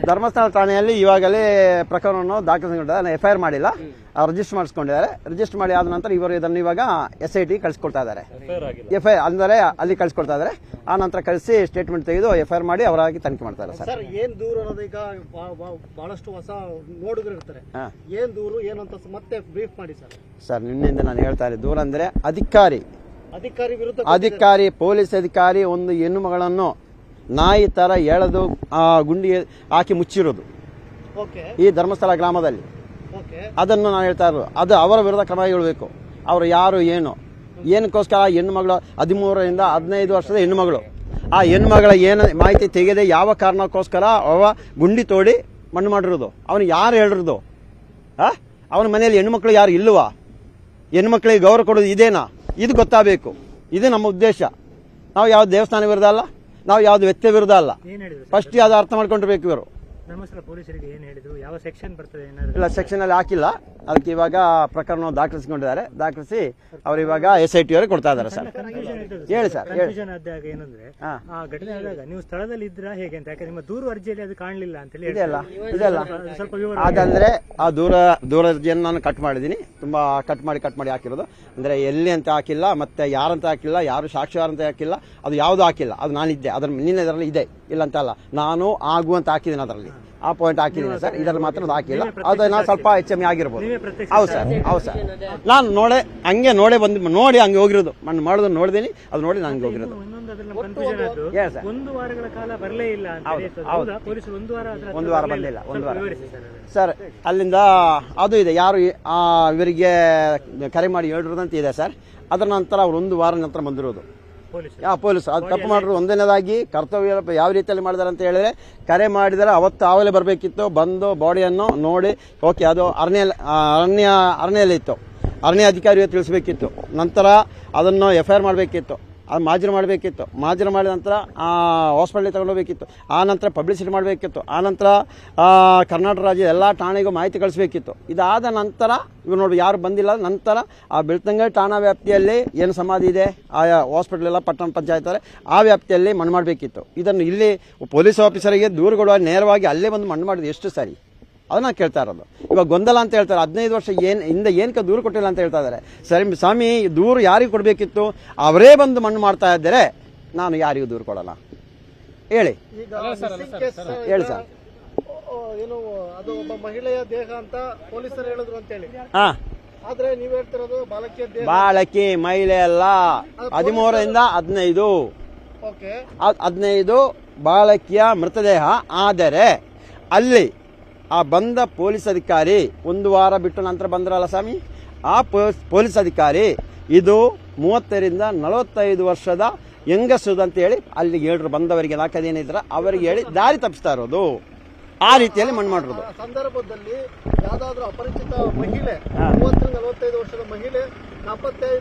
ಧರ್ಮಸ್ಥಳ ಠಾಣೆಯಲ್ಲಿ ಇವಾಗಲೇ ಪ್ರಕರಣವನ್ನು ದಾಖಲಿಸಿಕೊಂಡಿದ್ದಾರೆ. FIR ಮಾಡಿಲ್ಲ, ರಿಜಿಸ್ಟರ್ ಮಾಡಿಸ್ಕೊಂಡಿದ್ದಾರೆ. ರಿಜಿಸ್ಟರ್ ಮಾಡಿ ಆದ ನಂತರ ಇವರು ಇದನ್ನು ಇವಾಗ SIT ಕಳಿಸ್ಕೊಡ್ತಾ ಇದ್ದಾರೆ. FIR ಅಂದರೆ ಅಲ್ಲಿ ಕಳಿಸ್ಕೊಡ್ತಾ ಇದ್ದಾರೆ. ಆ ನಂತರ ಕಳಿಸಿ ಸ್ಟೇಟ್ಮೆಂಟ್ ತೆಗೆದು FIR ಮಾಡಿ ಅವರಾಗಿ ತನಿಖೆ ಮಾಡ್ತಾರೆ. ಸರ್ ಏನ್ ದೂರು ಅನ್ನೋದು ಈಗ ಬಹಳಷ್ಟು ಹೊಸ ನೋಡುಗರು ಇರ್ತಾರೆ. ಏನ್ ದೂರು ಏನು ಅಂತ ಮತ್ತೆ ಬ್ರೀಫ್ ಮಾಡಿ ಸರ್. ಸರ್ ನಿನ್ನೆಯಿಂದ ನಾನು ಹೇಳ್ತಾ ಇದ್ದೆ, ದೂರ ಅಂದರೆ ಅಧಿಕಾರಿ ವಿರುದ್ಧ ಪೊಲೀಸ್ ಅಧಿಕಾರಿ ಒಂದು ಹೆಣ್ಣು ಮಗಳನ್ನು ನಾಯಿ ತರ ಎಳೆದು ಗುಂಡಿ ಹಾಕಿ ಮುಚ್ಚಿರೋದು ಈ ಧರ್ಮಸ್ಥಳ ಗ್ರಾಮದಲ್ಲಿ. ಅದನ್ನು ನಾನು ಹೇಳ್ತಾ ಇರೋದು, ಅದು ಅವರ ವಿರುದ್ಧ ಕ್ರಮ ಹೇಳಬೇಕು. ಅವರು ಯಾರು ಏನಕ್ಕೋಸ್ಕರ ಹೆಣ್ಣು ಮಗಳು 13ರಿಂದ 15 ವರ್ಷದ ಹೆಣ್ಣು ಮಗಳು, ಆ ಹೆಣ್ಣು ಮಗಳ ಏನು ಮಾಹಿತಿ ತೆಗೆದೆ ಯಾವ ಕಾರಣಕ್ಕೋಸ್ಕರ ಅವ ಗುಂಡಿ ತೋಡಿ ಮಣ್ಣು ಮಾಡಿರೋದು, ಅವನು ಯಾರು ಹೇಳಿರೋದು? ಅವನ ಮನೆಯಲ್ಲಿ ಹೆಣ್ಣು ಮಕ್ಕಳು ಯಾರು ಇಲ್ವಾ? ಹೆಣ್ಣು ಮಕ್ಕಳಿಗೆ ಗೌರವ ಕೊಡೋದು ಇದೇನಾ? ಇದು ಗೊತ್ತಾಗಬೇಕು. ಇದು ನಮ್ಮ ಉದ್ದೇಶ. ನಾವು ಯಾವ ದೇವಸ್ಥಾನ ವಿರುದ್ಧ ಅಲ್ಲ, ನಾವು ಯಾವ್ದು ವ್ಯಕ್ತಿ ವಿರುದ್ಧ ಅಲ್ಲ. ಫಸ್ಟ್ ಯಾವ್ದು ಅರ್ಥ ಮಾಡ್ಕೊಂಡಿರ್ಬೇಕು ಇವರು. ಪೊಲೀಸರಿಗೆ ಏನು ಹೇಳಿದ್ರು? ಯಾವ ಸೆಕ್ಷನ್ ಬರ್ತದೆ? ಇಲ್ಲ, ಸೆಕ್ಷನ್ ಅಲ್ಲಿ ಹಾಕಿಲ್ಲ. ಅದಕ್ಕೆ ಇವಾಗ ಪ್ರಕರಣ ದಾಖಲಿಸಿಕೊಂಡಿದ್ದಾರೆ. ದಾಖಲಿಸಿ ಅವರು ಇವಾಗ SIT ಅವರಿಗೆ ಕೊಡ್ತಾ ಇದ್ದಾರೆ. ಸರ್ ಹೇಳಿ ಸರ್. ಏನಂದ್ರೆ ಆ ಘಟನೆ ಆದಾಗ ನೀವು ಸ್ಥಳದಲ್ಲಿ ಇದ್ರಾ ಹೇಗೆ ಅಂತ? ಯಾಕೆ ನಿಮ್ಮ ದೂರು ಅರ್ಜಿಯಲ್ಲಿ ಅದು ಕಾಣಲಿಲ್ಲ ಅಂತ ಹೇಳಿ ಇದೆಲ್ಲ ಅದಂದ್ರೆ ಆ ದೂರ ಅರ್ಜಿಯನ್ನು ನಾನು ಕಟ್ ಮಾಡಿದ್ದೀನಿ. ತುಂಬಾ ಕಟ್ ಮಾಡಿ ಹಾಕಿರೋದು. ಅಂದ್ರೆ ಎಲ್ಲಿ ಅಂತ ಹಾಕಿಲ್ಲ, ಮತ್ತೆ ಯಾರಂತ ಹಾಕಿಲ್ಲ, ಯಾರು ಸಾಕ್ಷಿಯಾರ ಅಂತ ಹಾಕಿಲ್ಲ, ಅದು ಯಾವ್ದು ಹಾಕಿಲ್ಲ. ಅದು ನಾನಿದ್ದೆ ಇದರಲ್ಲಿ ಇದೆ, ಇಲ್ಲ ಅಂತ ಅಲ್ಲ. ನಾನು ಆಗುವಂತ ಹಾಕಿದ್ದೀನಿ, ಅದರಲ್ಲಿ ಆ ಪಾಯಿಂಟ್ ಹಾಕಿದ್ದೀನಿ ಸರ್. ಇದರಲ್ಲಿ ಮಾತ್ರ ಹಾಕಿಲ್ಲ. ಅದು ನಾನು ಸ್ವಲ್ಪ HM ಆಗಿರ್ಬೋದು. ಹೌದು ಸರ್. ನಾನು ನೋಡಿ ಹಂಗೆ ಹೋಗಿರೋದು. ಮಣ್ಣು ಮಾಡೋದು ನೋಡಿದೀನಿ, ಅದು ನೋಡಿ ನಂಗೆ ಹೋಗಿರೋದು. ಒಂದು ವಾರಗಳ ಕಾಲ ಬರಲೇ ಇಲ್ಲ. ಒಂದು ವಾರ ಬಂದಿಲ್ಲ. ಸರ್ ಅಲ್ಲಿಂದ ಅದು ಇದೆ, ಯಾರು ಇವರಿಗೆ ಕರೆ ಮಾಡಿ ಹೇಳಿರೋದಂತ ಇದೆ ಸರ್. ಅದರ ನಂತರ ಅವ್ರು 1 ವಾರ ನಂತರ ಬಂದಿರೋದು ಪೊಲೀಸ್. ಅದು ತಪ್ಪು ಮಾಡಿದ್ರು. ಒಂದನೇದಾಗಿ ಕರ್ತವ್ಯ ಯಾವ ರೀತಿಯಲ್ಲಿ ಮಾಡಿದಾರೆ ಅಂತ ಹೇಳಿದ್ರೆ, ಕರೆ ಮಾಡಿದರೆ ಅವತ್ತು ಆವಲೇ ಬರಬೇಕಿತ್ತು. ಬಂದು ಬಾಡಿಯನ್ನು ನೋಡಿ, ಓಕೆ ಅದು ಅರಣ್ಯಲ್ಲಿ ಇತ್ತು, ಅರಣ್ಯ ಅಧಿಕಾರಿಗೆ ತಿಳಿಸಬೇಕಿತ್ತು. ನಂತರ ಅದನ್ನು FIR ಮಾಡಬೇಕಿತ್ತು, ಅದು ಮಾಜೂರು ಮಾಡಬೇಕಿತ್ತು. ಮಾಜೂರು ಮಾಡಿದ ನಂತರ ಹಾಸ್ಪಿಟಲ್ಗೆ ತಗೊಂಡೋಗ್ಬೇಕಿತ್ತು. ಆ ನಂತರ ಪಬ್ಲಿಸಿಟಿ ಮಾಡಬೇಕಿತ್ತು. ಆ ನಂತರ ಕರ್ನಾಟಕ ರಾಜ್ಯದ ಎಲ್ಲ ಠಾಣೆಗೂ ಮಾಹಿತಿ ಕಳಿಸಬೇಕಿತ್ತು. ಇದಾದ ನಂತರ ಇವರು ನೋಡಿ ಯಾರು ಬಂದಿಲ್ಲ. ನಂತರ ಆ ಬೆಳ್ತಂಗಡಿ ಠಾಣಾ ವ್ಯಾಪ್ತಿಯಲ್ಲಿ ಏನು ಸಮಾಧಿ ಇದೆ, ಆ ಹಾಸ್ಪಿಟಲ್ ಎಲ್ಲ ಪಟ್ಟಣ ಪಂಚಾಯತ್ ಆ ವ್ಯಾಪ್ತಿಯಲ್ಲಿ ಮಣ್ಣು ಮಾಡಬೇಕಿತ್ತು. ಇದನ್ನು ಇಲ್ಲಿ ಪೊಲೀಸ್ ಆಫೀಸರಿಗೆ ದೂರು ಕೊಡುವ ನೇರವಾಗಿ ಅಲ್ಲೇ ಬಂದು ಮಣ್ಣು ಮಾಡಿದ್ದು ಎಷ್ಟು ಸರಿ, ಅದನ್ನ ಕೇಳ್ತಾ ಇರೋದು. ಇವಾಗ ಗೊಂದಲ ಅಂತ ಹೇಳ್ತಾರೆ. 15 ವರ್ಷ ಏನಕ್ಕೆ ದೂರು ಕೊಟ್ಟಿಲ್ಲ ಅಂತ ಹೇಳ್ತಾ ಇದ್ದಾರೆ. ಸರಿ ಸ್ವಾಮಿ, ದೂರು ಯಾರಿಗೆ ಕೊಡಬೇಕಿತ್ತು? ಅವರೇ ಬಂದು ಮಣ್ಣು ಮಾಡ್ತಾ ಇದ್ದಾರೆ. ನಾನು ಯಾರಿಗೂ ದೂರು ಕೊಡಲ್ಲ. ಹೇಳಿ ಸರ್. ಏನು ಅದು ಒಬ್ಬ ಮಹಿಳೆಯ ದೇಹ ಅಂತ ಪೊಲೀಸರು ಹೇಳಿದ್ರು ಅಂತ ಹೇಳಿ. ಆದ್ರೆ ನೀವ್ ಹೇಳ್ತಿರೋದು ಬಾಲಕಿ ಮಹಿಳೆ ಅಲ್ಲ. 13ರಿಂದ 15 ಬಾಲಕಿಯ ಮೃತದೇಹ. ಆದರೆ ಅಲ್ಲಿ ಆ ಬಂದ ಪೊಲೀಸ್ ಅಧಿಕಾರಿ 1 ವಾರ ಬಿಟ್ಟು ನಂತರ ಬಂದ್ರಲ್ಲ ಸ್ವಾಮಿ, ಆ ಪೊಲೀಸ್ ಅಧಿಕಾರಿ ಇದು 30ರಿಂದ 45 ವರ್ಷದ ಹೆಂಗಸು ಅಂತ ಹೇಳಿ ಅಲ್ಲಿ ಹೇಳಿದ್ರು. ಬಂದವರಿಗೆ ನಾಲ್ಕದೇನಿದ್ರ ಅವರಿಗೆ ಹೇಳಿ ದಾರಿ ತಪ್ಪಿಸ್ತಾ ಇರೋದು. ಆ ರೀತಿಯಲ್ಲಿ ಮಣ್ಣು ಮಾಡಿರೋದು. ಸಂದರ್ಭದಲ್ಲಿ ಯಾವ್ದಾದ್ರು ಅಪರಿಚಿತ ಮಹಿಳೆ 30ರಿಂದ 45 ವರ್ಷದ ಮಹಿಳೆ 45